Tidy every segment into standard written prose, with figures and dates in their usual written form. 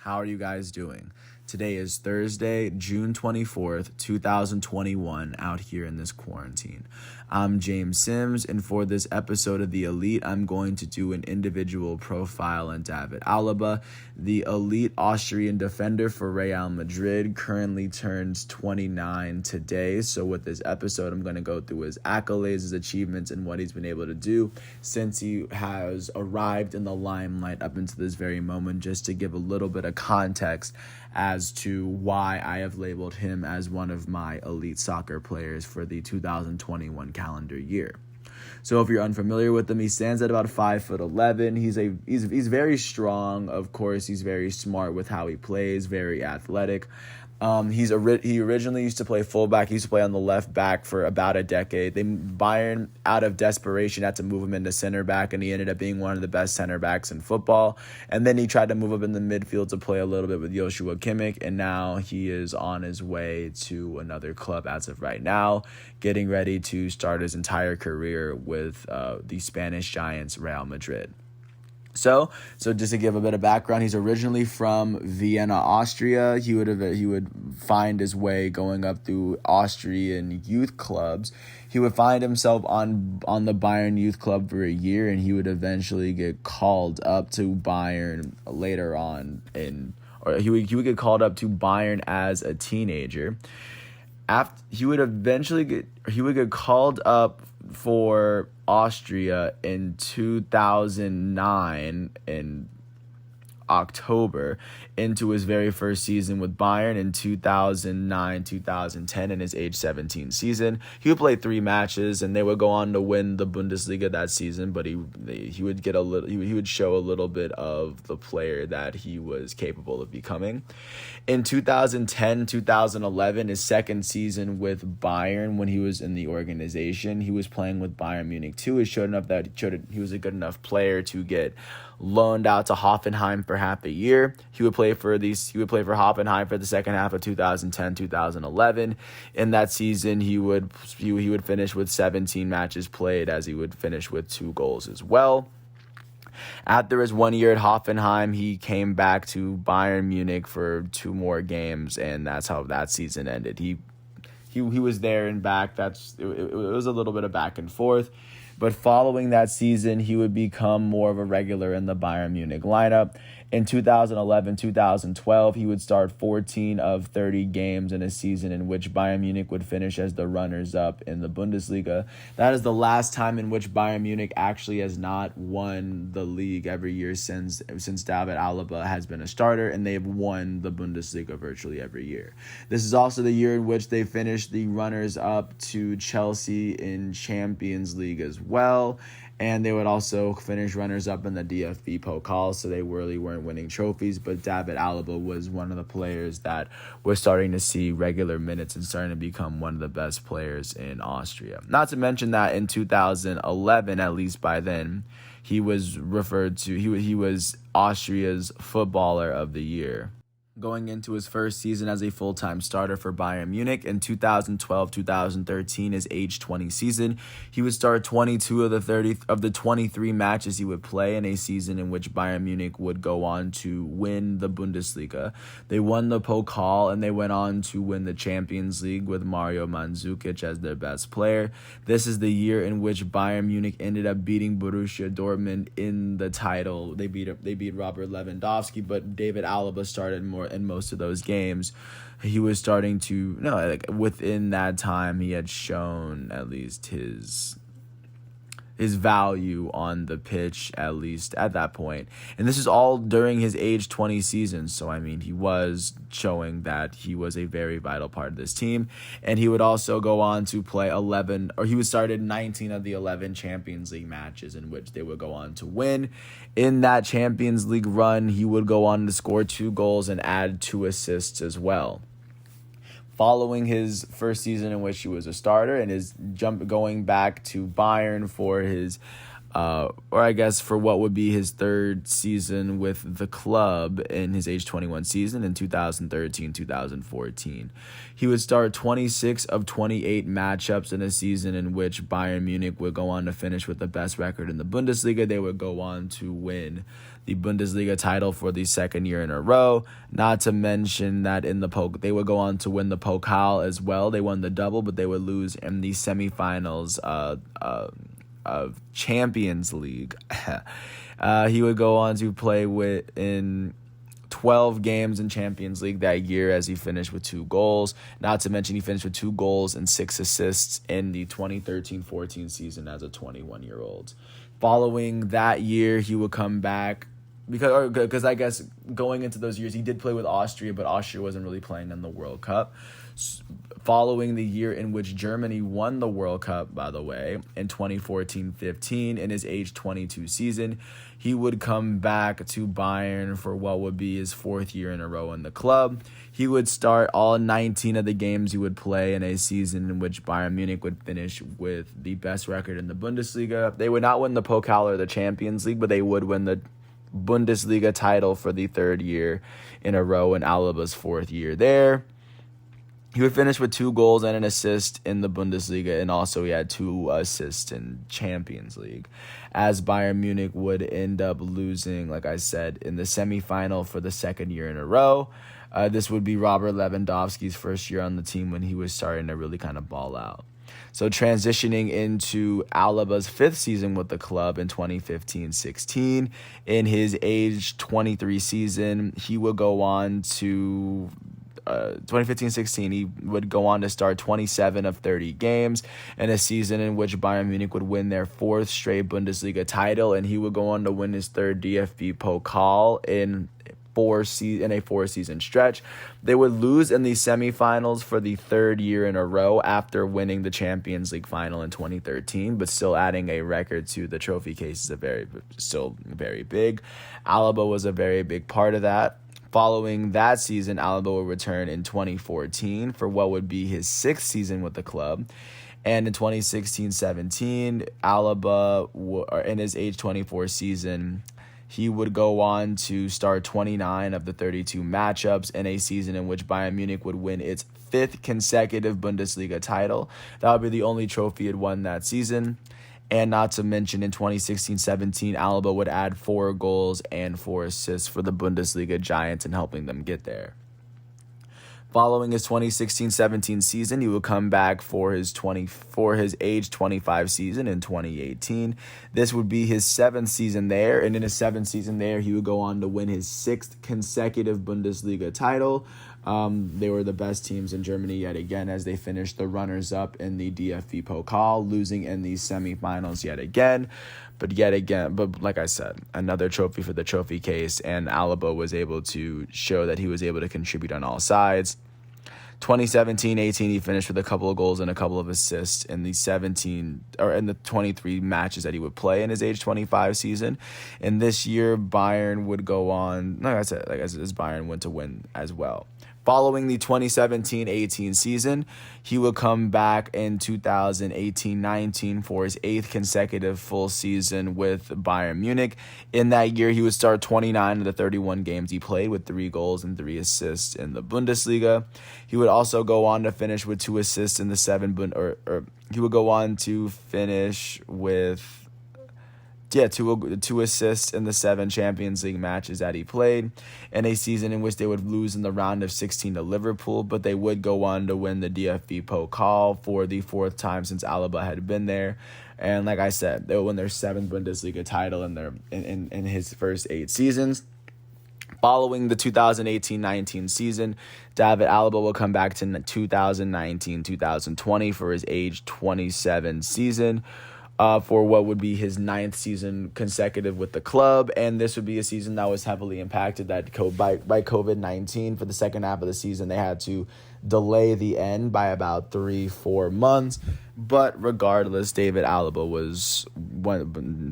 How are you guys doing? Today is Thursday, June 24th, 2021, out here in this quarantine. I'm James Sims, and for this episode of The Elite, I'm going to do an individual profile on David Alaba, the elite Austrian defender for Real Madrid, currently turns 29 today. So with this episode, I'm going to go through his accolades, his achievements, and what he's been able to do since he has arrived in the limelight up until this very moment, just to give a little bit of context as to why I have labeled him as one of my elite soccer players for the 2021 calendar year. So if you're unfamiliar with him, he stands at about 5'11". He's very strong. Of course, he's very smart with how he plays, very athletic. He originally used to play fullback. He used to play on the left back for about a decade. Bayern, out of desperation, had to move him into center back, and he ended up being one of the best center backs in football. And then he tried to move up in the midfield to play a little bit with Joshua Kimmich, and now he is on his way to another club as of right now, getting ready to start his entire career with the Spanish giants Real Madrid. So just to give a bit of background, he's originally from Vienna, Austria. He would find his way going up through Austrian youth clubs. He would find himself on the Bayern youth club for a year, and he would eventually get called up to Bayern later on he would get called up to Bayern as a teenager. He would get called up for Austria in 2009 in October into his very first season with Bayern in 2009-2010 in his age 17 season. He would play 3 matches, and they would go on to win the Bundesliga that season, but he would show a little bit of the player that he was capable of becoming. In 2010-2011, his second season with Bayern, when he was in the organization, he was playing with Bayern Munich too. It showed he was a good enough player to get loaned out to Hoffenheim for half a year. He would play for Hoffenheim for the second half of 2010-2011. In that season, he would finish with 17 matches played, as he would finish with 2 goals as well. After his 1 year at Hoffenheim, he came back to Bayern Munich for 2 more games, and that's how that season ended. He was there and back. It was a little bit of back and forth. But following that season, he would become more of a regular in the Bayern Munich lineup. In 2011-2012, he would start 14 of 30 games in a season in which Bayern Munich would finish as the runners-up in the Bundesliga. That is the last time in which Bayern Munich actually has not won the league every year since David Alaba has been a starter, and they have won the Bundesliga virtually every year. This is also the year in which they finished the runners-up to Chelsea in Champions League as well. And they would also finish runners-up in the DFB Pokal, so they really weren't winning trophies. But David Alaba was one of the players that was starting to see regular minutes and starting to become one of the best players in Austria. Not to mention that in 2011, at least by then, he was he was Austria's Footballer of the Year. Going into his first season as a full-time starter for Bayern Munich in 2012-2013, his age 20 season, he would start 22 of the 23 matches he would play in a season in which Bayern Munich would go on to win the Bundesliga. They won the Pokal, and they went on to win the Champions League with Mario Mandzukic as their best player. This is the year in which Bayern Munich ended up beating Borussia Dortmund in the title. They beat Robert Lewandowski, but David Alaba started more in most of those games. He was starting to within that time he had shown at least his value on the pitch, at least at that point. And this is all during his age 20 season. So, I mean, he was showing that he was a very vital part of this team. And he would also go on to play he would start in 19 of the 11 Champions League matches in which they would go on to win. In that Champions League run, he would go on to score 2 goals and add 2 assists as well. Following his first season in which he was a starter and his going back to Bayern for his or I guess for what would be his third season with the club in his age 21 season in 2013-2014. He would start 26 of 28 matchups in a season in which Bayern Munich would go on to finish with the best record in the Bundesliga. They would go on to win the Bundesliga title for the second year in a row. Not to mention that they would go on to win the Pokal as well. They won the double, but they would lose in the semifinals of Champions League. He would go on to play in 12 games in Champions League that year as he finished with 2 goals. Not to mention he finished with 2 goals and 6 assists in the 2013-14 season as a 21-year-old. Following that year, he would come back because I guess going into those years, he did play with Austria, but Austria wasn't really playing in the World Cup. Following the year in which Germany won the World Cup, by the way, in 2014-15, in his age 22 season, he would come back to Bayern for what would be his 4th year in a row in the club. He would start all 19 of the games he would play in a season in which Bayern Munich would finish with the best record in the Bundesliga. They would not win the Pokal or the Champions League, but they would win the Bundesliga title for the 3rd year in a row in Alaba's 4th year there. He would finish with 2 goals and an assist in the Bundesliga, and also he had 2 assists in Champions League. As Bayern Munich would end up losing, like I said, in the semifinal for the 2nd year in a row. This would be Robert Lewandowski's first year on the team when he was starting to really kind of ball out. So transitioning into Alaba's 5th season with the club in 2015-16, in his age 23 season, he would go on to 2015-16, he would go on to start 27 of 30 games in a season in which Bayern Munich would win their 4th straight Bundesliga title, and he would go on to win his 3rd DFB Pokal in a 4-season stretch. They would lose in the semifinals for the 3rd year in a row after winning the Champions League final in 2013, but still adding a record to the trophy case is still very big. Alaba was a very big part of that. Following that season, Alaba would return in 2014 for what would be his 6th season with the club. And in 2016-17, Alaba, in his age 24 season, he would go on to start 29 of the 32 matchups in a season in which Bayern Munich would win its 5th consecutive Bundesliga title. That would be the only trophy it won that season. And not to mention, in 2016-17, Alaba would add 4 goals and 4 assists for the Bundesliga Giants in helping them get there. Following his 2016-17 season, he would come back for his age 25 season in 2018. This would be his 7th season there, and in his 7th season there, he would go on to win his 6th consecutive Bundesliga title. They were the best teams in Germany yet again as they finished the runners-up in the DFB Pokal, losing in the semifinals yet again. But like I said, another trophy for the trophy case, and Alaba was able to show that he was able to contribute on all sides. 2017-18, he finished with a couple of goals and a couple of assists in the 23 matches that he would play in his age 25 season. And this year, Bayern would go on, as Bayern went to win as well. Following the 2017-18 season, he would come back in 2018-19 for his 8th consecutive full season with Bayern Munich. In that year, he would start 29 of the 31 games he played with 3 goals and 3 assists in the Bundesliga. He would also go on to finish with 2 assists in the 7 he would go on to finish with 2 assists in the 7 Champions League matches that he played in a season in which they would lose in the round of 16 to Liverpool, but they would go on to win the DFB Pokal for the 4th time since Alaba had been there. And like I said, they would win their 7th Bundesliga title in his first 8 seasons. Following the 2018-19 season, David Alaba will come back to 2019-2020 for his age 27 season. For what would be his 9th season consecutive with the club. And this would be a season that was heavily impacted by COVID-19. For the second half of the season, they had to delay the end by about 3-4 months. But regardless, David Alaba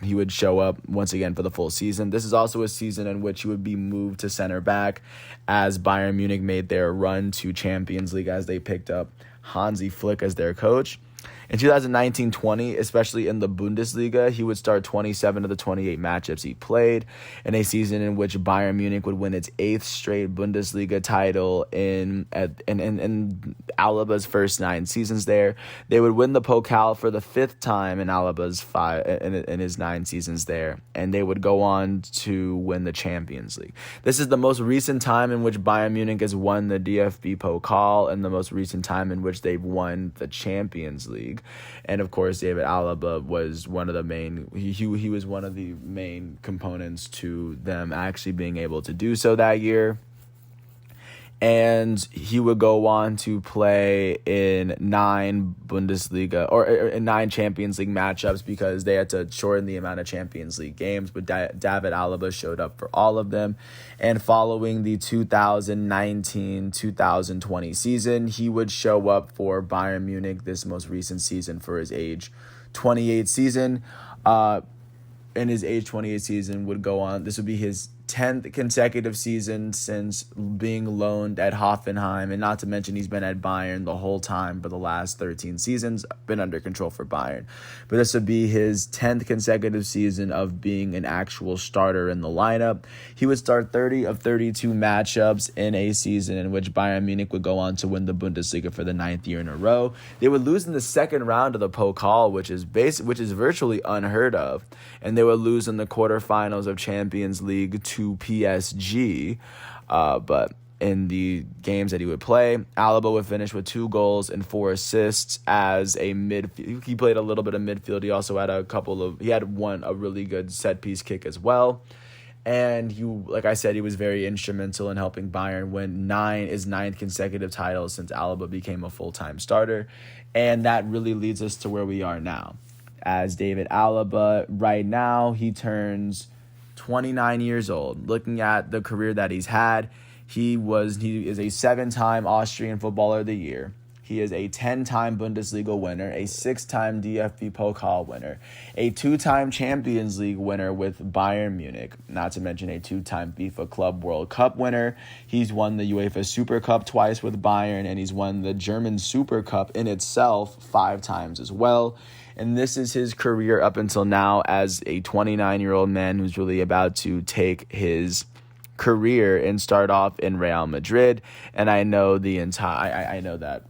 he would show up once again for the full season. This is also a season in which he would be moved to center back as Bayern Munich made their run to Champions League as they picked up Hansi Flick as their coach. In 2019-20, especially in the Bundesliga, he would start 27 of the 28 matchups he played in a season in which Bayern Munich would win its 8th straight Bundesliga title in Alaba's first 9 seasons there. They would win the Pokal for the 5th time in in his 9 seasons there, and they would go on to win the Champions League. This is the most recent time in which Bayern Munich has won the DFB Pokal and the most recent time in which they've won the Champions League. And of course, David Alaba was one of the main. He was one of the main components to them actually being able to do so that year. And he would go on to play in 9 Bundesliga or in 9 Champions League matchups because they had to shorten the amount of Champions League games. But David Alaba showed up for all of them. And following the 2019-2020 season, he would show up for Bayern Munich this most recent season for his age 28 season. In his age 28 season would go on. This would be his 10th consecutive season since being loaned at Hoffenheim, and not to mention he's been at Bayern the whole time for the last 13 seasons, been under control for Bayern. But this would be his 10th consecutive season of being an actual starter in the lineup. He would start 30 of 32 matchups in a season in which Bayern Munich would go on to win the Bundesliga for the 9th year in a row. They would lose in the second round of the Pokal, which is virtually unheard of, and they would lose in the quarterfinals of Champions League to PSG, but in the games that he would play, Alaba would finish with 2 goals and 4 assists as a midfield. He played a little bit of midfield. He also had a really good set piece kick as well. And like I said, he was very instrumental in helping Bayern win his 9th consecutive title since Alaba became a full-time starter. And that really leads us to where we are now. As David Alaba, right now, he turns 29 years old. Looking at the career that he's had, he is a 7-time Austrian Footballer of the Year. He is a 10-time Bundesliga winner, a 6-time DFB Pokal winner, a 2-time Champions League winner with Bayern Munich, not to mention a 2-time FIFA Club World Cup winner. He's won the UEFA Super Cup twice with Bayern, and he's won the German Super Cup in itself 5 times as well. And this is his career up until now as a 29-year-old man who's really about to take his career and start off in Real Madrid. And I know I know that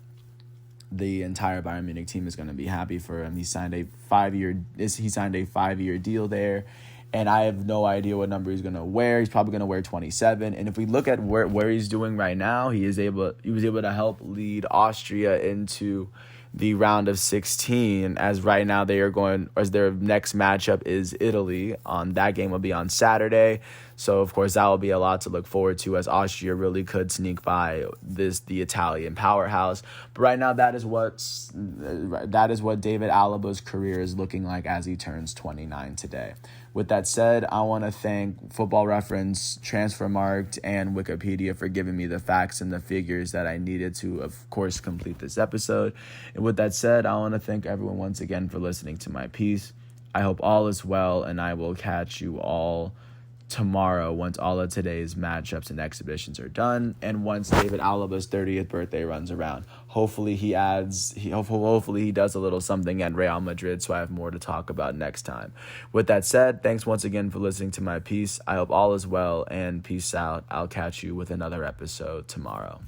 the entire Bayern Munich team is going to be happy for him. He signed a 5-year deal there, and I have no idea what number he's going to wear. He's probably going to wear 27. And if we look at where he's doing right now, he was able to help lead Austria into the round of 16, as right now their next matchup is Italy. That game will be on Saturday. So, of course, that will be a lot to look forward to, as Austria really could sneak by the Italian powerhouse. But right now, that is what David Alaba's career is looking like as he turns 29 today. With that said, I want to thank Football Reference, Transfermarkt, and Wikipedia for giving me the facts and the figures that I needed to, of course, complete this episode. And with that said, I want to thank everyone once again for listening to my piece. I hope all is well, and I will catch you all tomorrow once all of today's matchups and exhibitions are done, and once David Alaba's 30th birthday runs around. Hopefully he does a little something at Real Madrid, so I have more to talk about next time. With that said, thanks once again for listening to my piece. I hope all is well, and peace out. I'll catch you with another episode tomorrow.